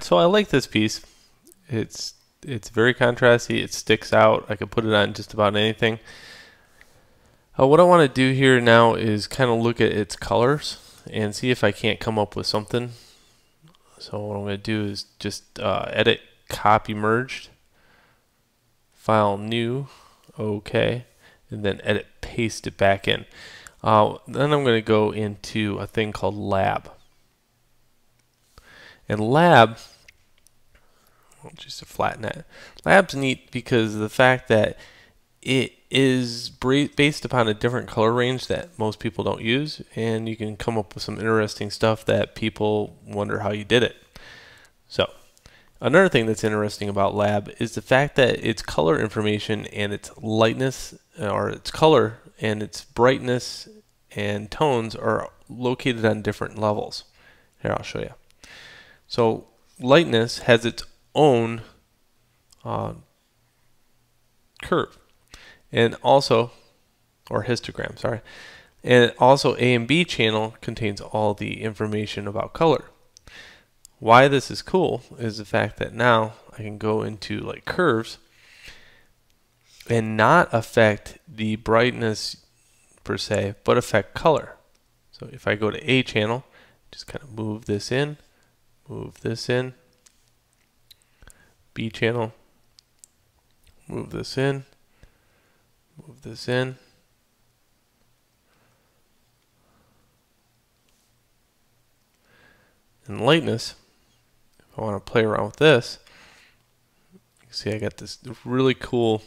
So I like this piece. It's very contrasty. It sticks out. I could put it on just about anything. What I want to do here now is kind of look at its colors and see if I can't come up with something. So what I'm going to do is just edit, copy, merged, file new, OK, and then edit, paste it back in. Then I'm going to go into a thing called Lab. And Lab, just to flatten that, Lab's neat because of the fact that it is based upon a different color range that most people don't use, and you can come up with some interesting stuff that people wonder how you did it. So another thing that's interesting about Lab is the fact that its color information and its lightness, or its color and its brightness and tones, are located on different levels. Here, I'll show you. So lightness has its own curve, and also, or histogram, sorry. And also A and B channel contains all the information about color. Why this is cool is the fact that now I can go into like curves and not affect the brightness per se, but affect color. So if I go to A channel, just kind of move this in, B channel, move this in, move this in. And lightness, if I want to play around with this, you can see I got this really cool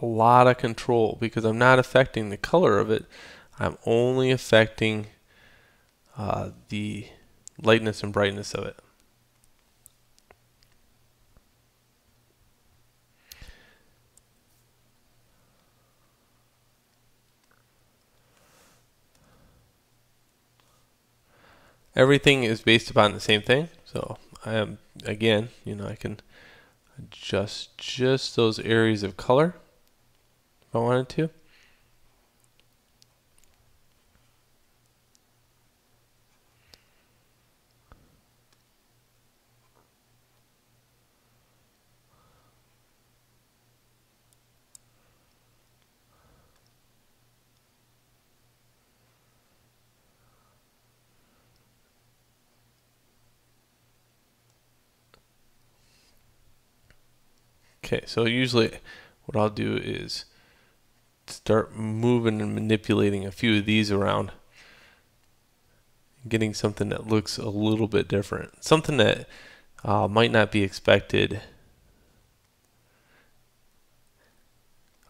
a lot of control because I'm not affecting the color of it. I'm only affecting the lightness and brightness of it. Everything is based upon the same thing. So I am, again, I can adjust just those areas of color if I wanted to. Okay, so usually what I'll do is start moving and manipulating a few of these around, getting something that looks a little bit different, something that might not be expected.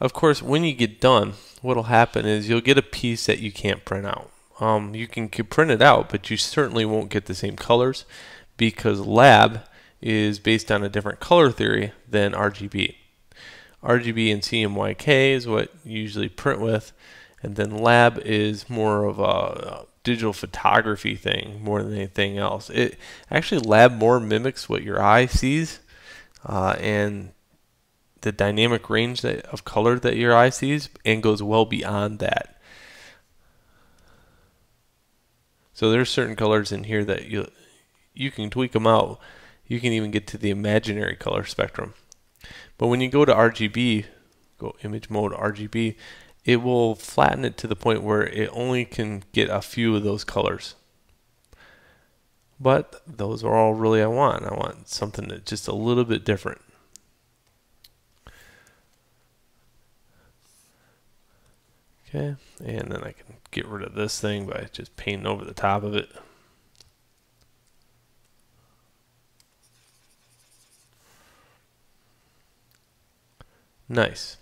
Of course, when you get done, what'll happen is you'll get a piece that you can't print out. You can print it out, but you certainly won't get the same colors because Lab is based on a different color theory than RGB. RGB and CMYK is what you usually print with, and then Lab is more of a digital photography thing more than anything else. It actually, Lab more mimics what your eye sees, and the dynamic range of color that your eye sees, and goes well beyond that. So there's certain colors in here that you can tweak them out. You can even get to the imaginary color spectrum. But when you go to RGB, go image mode RGB, it will flatten it to the point where it only can get a few of those colors. But those are all really I want. I want something that's just a little bit different. Okay, and then I can get rid of this thing by just painting over the top of it. Nice.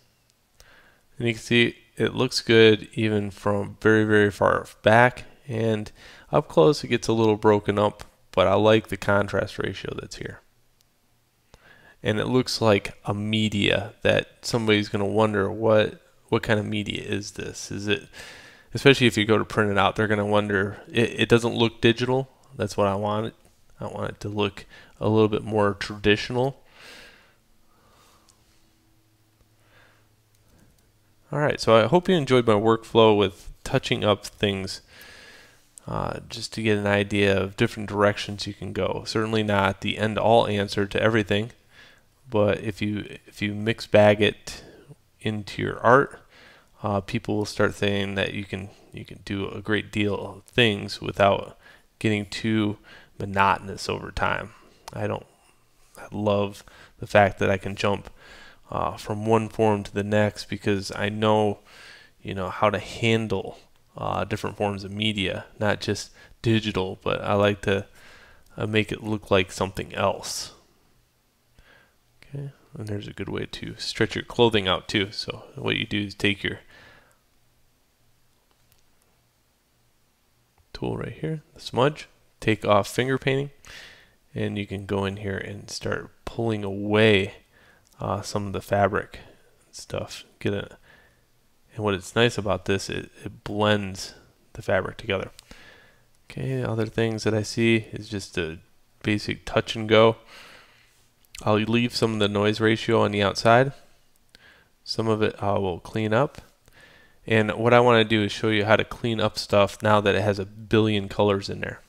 And you can see it looks good even from very, very far back, and up close it gets a little broken up, but I like the contrast ratio that's here. And it looks like a media that somebody's going to wonder what kind of media is this? Is it, especially if you go to print it out, they're going to wonder, it doesn't look digital. That's what I want. I want it to look a little bit more traditional. Alright, so I hope you enjoyed my workflow with touching up things just to get an idea of different directions you can go. Certainly not the end-all answer to everything, but if you mix bag it into your art, people will start saying that you can do a great deal of things without getting too monotonous over time. I love the fact that I can jump from one form to the next because I know, how to handle different forms of media, not just digital, but I like to make it look like something else. Okay, and there's a good way to stretch your clothing out too. So what you do is take your tool right here, the smudge, take off finger painting, and you can go in here and start pulling away some of the fabric and stuff. And what it's nice about this, it blends the fabric together. Okay, other things that I see is just a basic touch and go. I'll leave some of the noise ratio on the outside. Some of it I will clean up. And what I want to do is show you how to clean up stuff now that it has a billion colors in there.